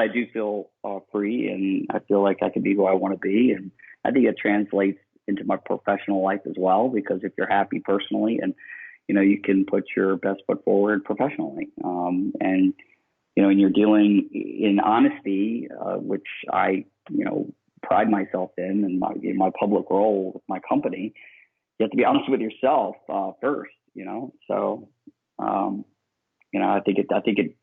I do feel free, and I feel like I can be who I want to be, and I think it translates into my professional life as well, because if you're happy personally, and you can put your best foot forward professionally, and you're dealing in honesty, which I pride myself in my public role with my company. You have to be honest with yourself first, So, I think it's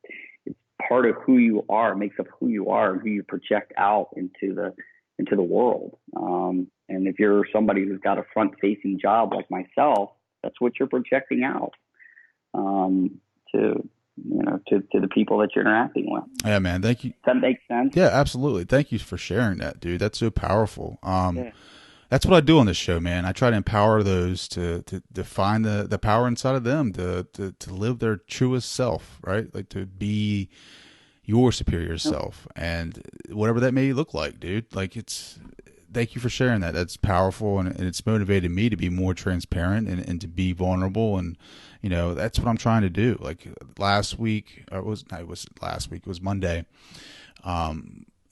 part of who you are, makes up who you are and who you project out into the world. And if you're somebody who's got a front-facing job like myself, that's what you're projecting out to the people that you're interacting with. Yeah, man. Thank you. Does that make sense? Yeah, absolutely. Thank you for sharing that, dude. That's so powerful. Yeah. That's what I do on this show, man. I try to empower those to find the power inside of them to live their truest self, right? Like, to be your superior self, and whatever that may look like, dude. Like, thank you for sharing that. That's powerful, and it's motivated me to be more transparent and to be vulnerable, and that's what I'm trying to do. Like, last week, it was Monday.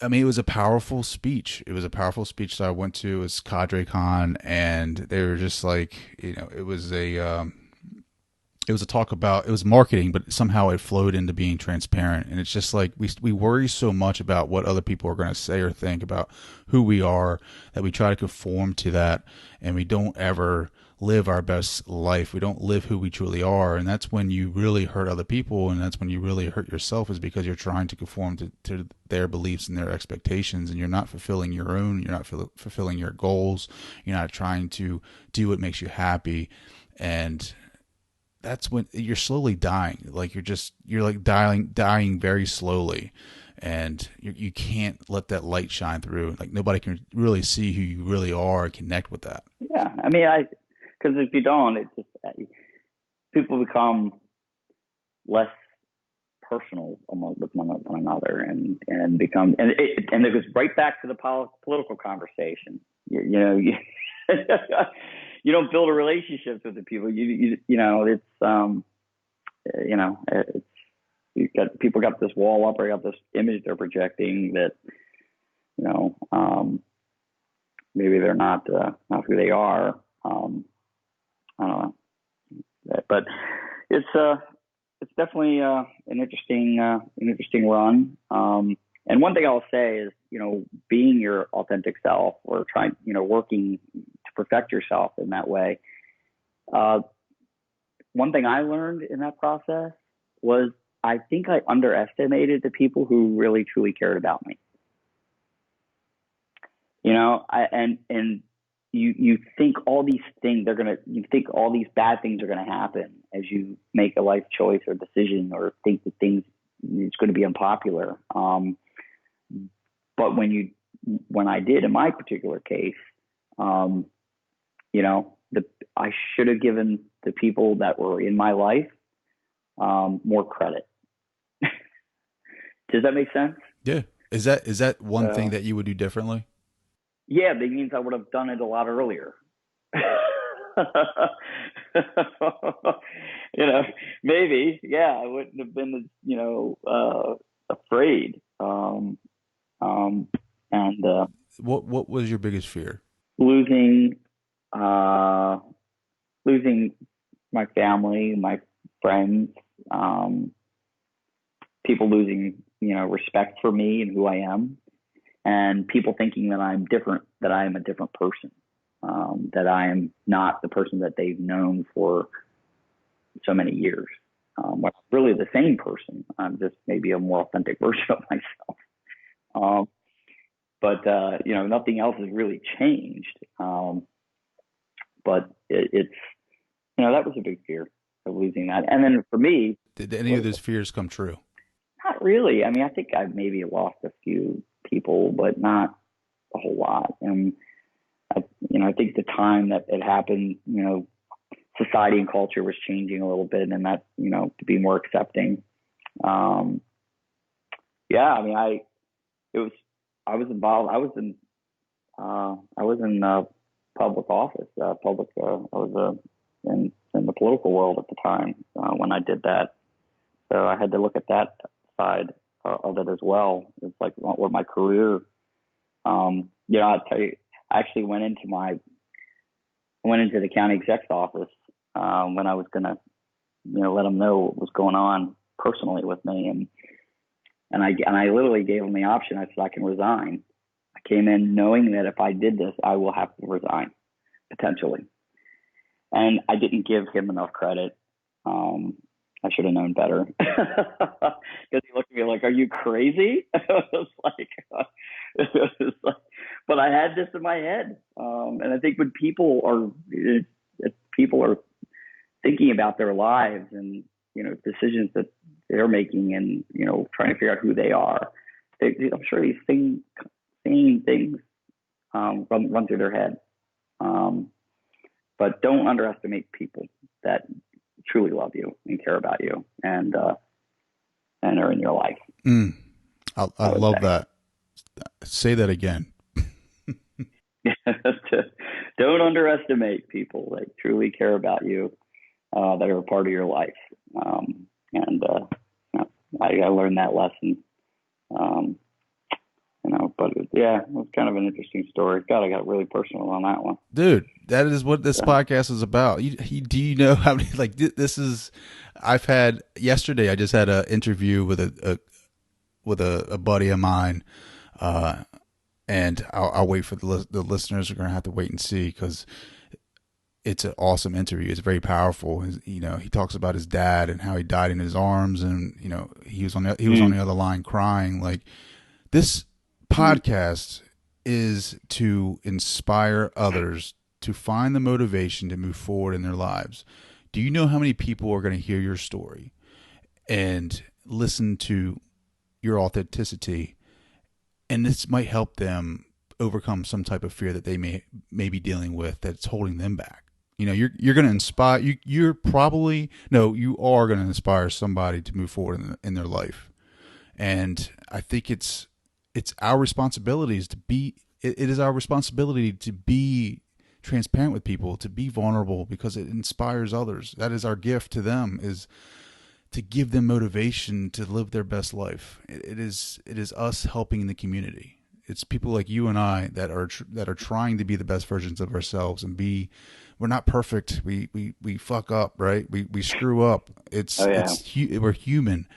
It was a powerful speech. It was a powerful speech that I went to. It was Cadre Con, and they were just like, it was a talk about, it was marketing, but somehow it flowed into being transparent. And it's just like, we worry so much about what other people are going to say or think about who we are, that we try to conform to that, and we don't ever live our best life. We don't live who we truly are. And that's when you really hurt other people, and that's when you really hurt yourself, is because you're trying to conform to their beliefs and their expectations, and you're not fulfilling your own. You're not fulfilling your goals. You're not trying to do what makes you happy. And that's when you're slowly dying. Like, you're like dying very slowly, and you can't let that light shine through. Like, nobody can really see who you really are, connect with that. Yeah. Because if you don't, it just, people become less personal with one another, and it goes right back to the political conversation. You don't build a relationship with the people. People got this wall up, or got this image they're projecting that maybe they're not who they are. I don't know, but it's definitely an interesting run. And one thing I'll say is, being your authentic self, or trying, working to perfect yourself in that way. One thing I learned in that process was, I think I underestimated the people who really truly cared about me. You think all these things you think all these bad things are gonna happen as you make a life choice or decision, or think that it's going to be unpopular. But when I did in my particular case, I should have given the people that were in my life more credit. Does that make sense? Yeah. Is that one thing that you would do differently? Yeah, that means I would have done it a lot earlier. You know, maybe, yeah, I wouldn't have been, afraid. And What was your biggest fear? losing, uh, losing my family, my friends, people losing, respect for me and who I am, and people thinking that I'm different, that I am a different person, that I am not the person that they've known for so many years. When I'm really the same person. I'm just maybe a more authentic version of myself. But nothing else has really changed. But it's, that was a big fear of losing that. And then for me, Did any of those fears come true? not really. I mean, I think I've maybe lost a few people, but not a whole lot. And I think the time that it happened, society and culture was changing a little bit, and that, to be more accepting. Yeah, I mean, I was involved. I was in public office, I was in the political world at the time when I did that. So I had to look at that side of it as well. It's like what my career. I'll tell you, I actually went into the county exec's office when I was gonna, let them know what was going on personally with me, and I literally gave them the option. I said I can resign. I came in knowing that if I did this, I will have to resign potentially, and I didn't give him enough credit. I should have known better, because he looked at me like, "Are you crazy?" It was like, but I had this in my head, and I think when people are thinking about their lives and decisions that they're making, and trying to figure out who they are, I'm sure these same things run through their head. But don't underestimate people that truly love you and care about you and are in your life. I love that. Say that again. Don't underestimate people that truly care about you, that are a part of your life. I learned that lesson. But it was kind of an interesting story. God, I got really personal on that one. Dude, that is what this podcast is about. Do you know how many, like, this is, yesterday I just had an interview with a buddy of mine, and I'll wait for the listeners are going to have to wait and see, because it's an awesome interview. It's very powerful. He talks about his dad and how he died in his arms, and he was on the other line crying. Like, this podcast is to inspire others to find the motivation to move forward in their lives. Do you know how many people are going to hear your story and listen to your authenticity, and this might help them overcome some type of fear that they may be dealing with that's holding them back? You're going to inspire. You are going to inspire somebody to move forward in their life, and I think it's our responsibilities to be. It is our responsibility to be transparent with people, to be vulnerable, because it inspires others. That is our gift to them, is to give them motivation to live their best life. It is us helping the community. It's people like you and I that are trying to be the best versions of ourselves and be. We're not perfect. We fuck up, right? We screw up. We're human,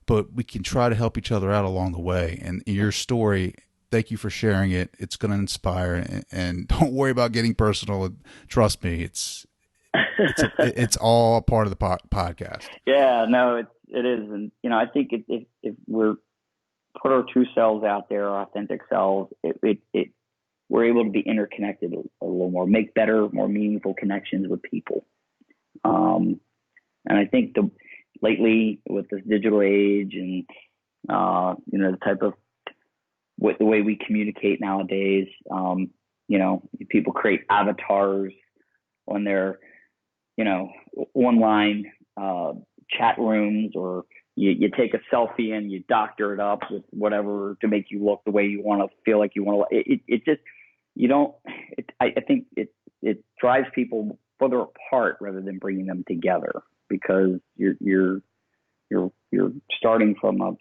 but we can try to help each other out along the way. And your story, thank you for sharing it. It's going to inspire, and don't worry about getting personal. Trust me, it's all a part of the podcast. Yeah, no, it is. And, I think if we're put our true selves out there, our authentic selves, we're able to be interconnected a little more, make better, more meaningful connections with people. And I think lately with this digital age and, the type of the way we communicate nowadays, people create avatars on their, online chat rooms, or you take a selfie and you doctor it up with whatever to make you look the way you want to feel like you want to. I think it drives people further apart rather than bringing them together, because you're starting from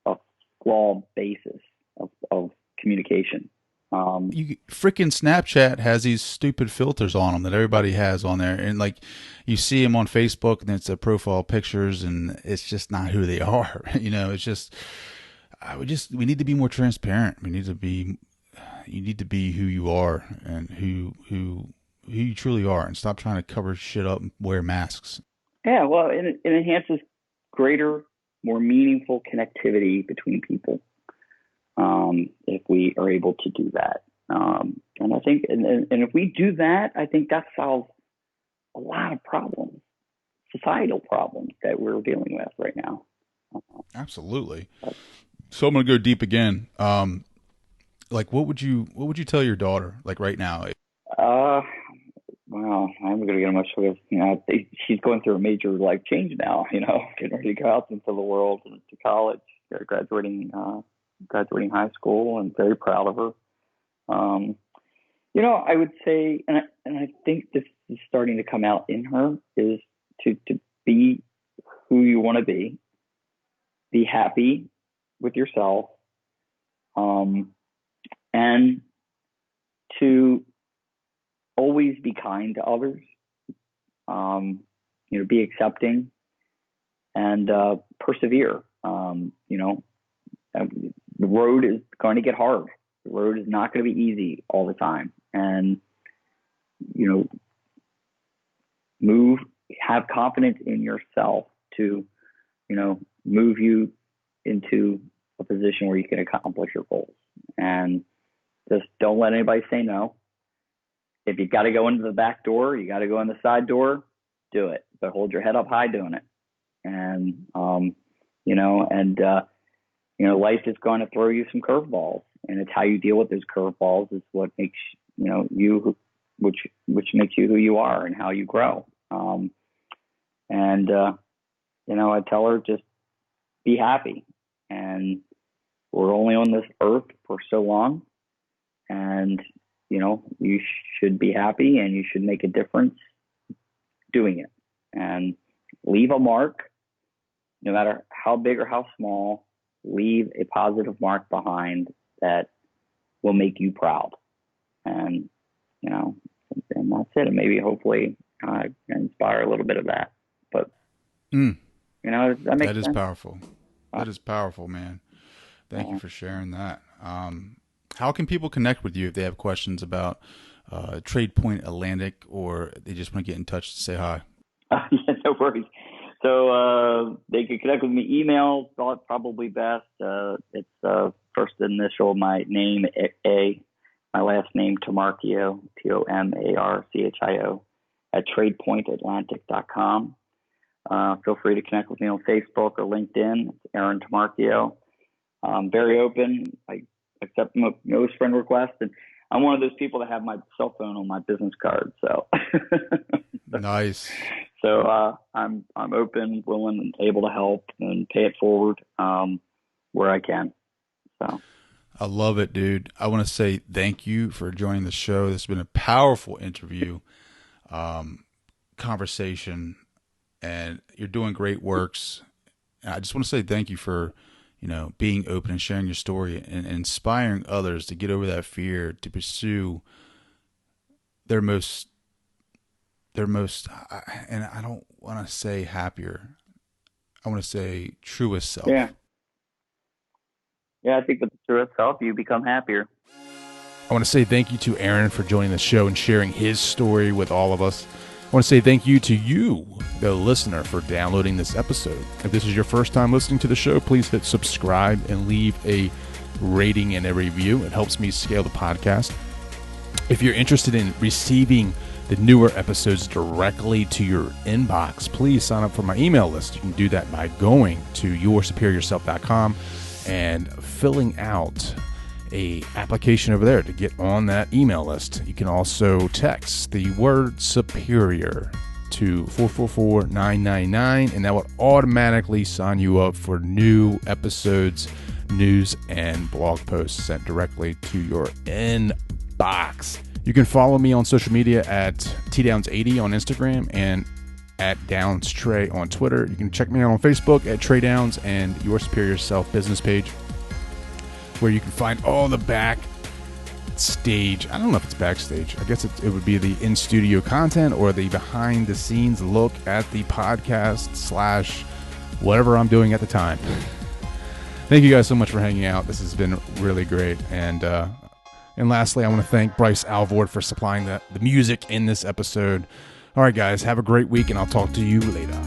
a flawed basis of communication. You freaking Snapchat has these stupid filters on them that everybody has on there, and like you see them on Facebook, and it's their profile pictures, and it's just not who they are. It's just we need to be more transparent. You need to be who you are and who you truly are, and stop trying to cover shit up and wear masks. Yeah, well, it enhances greater, more meaningful connectivity between people. If we are able to do that. And I think, and if we do that, I think that solves a lot of problems, societal problems that we're dealing with right now. Absolutely. So I'm going to go deep again. Like, what would you tell your daughter, like right now? Well, I'm going to get emotional because, she's going through a major life change now, getting ready to go out into the world and to college, graduating high school, and very proud of her. I would say, and I think this is starting to come out in her, is to be who you want to be happy with yourself, and to always be kind to others, be accepting and persevere. The road is going to get hard. The road is not going to be easy all the time. And, have confidence in yourself to, move you into a position where you can accomplish your goals. And just don't let anybody say no. If you got to go into the back door, you got to go in the side door, do it. But hold your head up high doing it. And, life is going to throw you some curveballs, and it's how you deal with those curveballs is what makes, you, which makes you who you are and how you grow. I tell her, just be happy. And we're only on this earth for so long. And, you should be happy, and you should make a difference doing it, and leave a mark, no matter how big or how small. Leave a positive mark behind that will make you proud. And, and that's it. And maybe hopefully I inspire a little bit of that. But, that makes sense. Powerful. That is powerful, man. Thank you for sharing that. How can people connect with you if they have questions about Tradepoint Atlantic, or they just want to get in touch to say hi? Yeah, no worries. So they can connect with me. Email, probably best. It's first initial, my name, my last name, Tomarchio, Tomarchio, at tradepointatlantic.com. Feel free to connect with me on Facebook or LinkedIn. It's Aaron Tomarchio. I'm very open. I accept most friend requests, and I'm one of those people that have my cell phone on my business card. So nice. So I'm open, willing, and able to help and pay it forward where I can. So I love it, dude. I want to say thank you for joining the show. This has been a powerful interview, conversation, and you're doing great works. And I just want to say thank you for, being open and sharing your story and inspiring others to get over that fear, to pursue their most, and I don't want to say happier. I want to say truest self. Yeah. Yeah, I think with the truest self, you become happier. I want to say thank you to Aaron for joining the show and sharing his story with all of us. I want to say thank you to you, the listener, for downloading this episode. If this is your first time listening to the show, please hit subscribe and leave a rating and a review. It helps me scale the podcast. If you're interested in receiving the newer episodes directly to your inbox, please sign up for my email list. You can do that by going to yoursuperiorself.com and filling out a application over there to get on that email list. You can also text the word superior to 444-999, and that will automatically sign you up for new episodes, news, and blog posts sent directly to your inbox. You can follow me on social media at tdowns80 on Instagram and at DownsTrey on Twitter. You can check me out on Facebook at Trey Downs and Your Superior Self business page, where you can find all the backstage. I don't know if it's backstage. I guess it would be the in-studio content or the behind-the-scenes look at the podcast / whatever I'm doing at the time. Thank you guys so much for hanging out. This has been really great. And lastly, I want to thank Bryce Alvord for supplying the music in this episode. All right, guys, have a great week, and I'll talk to you later.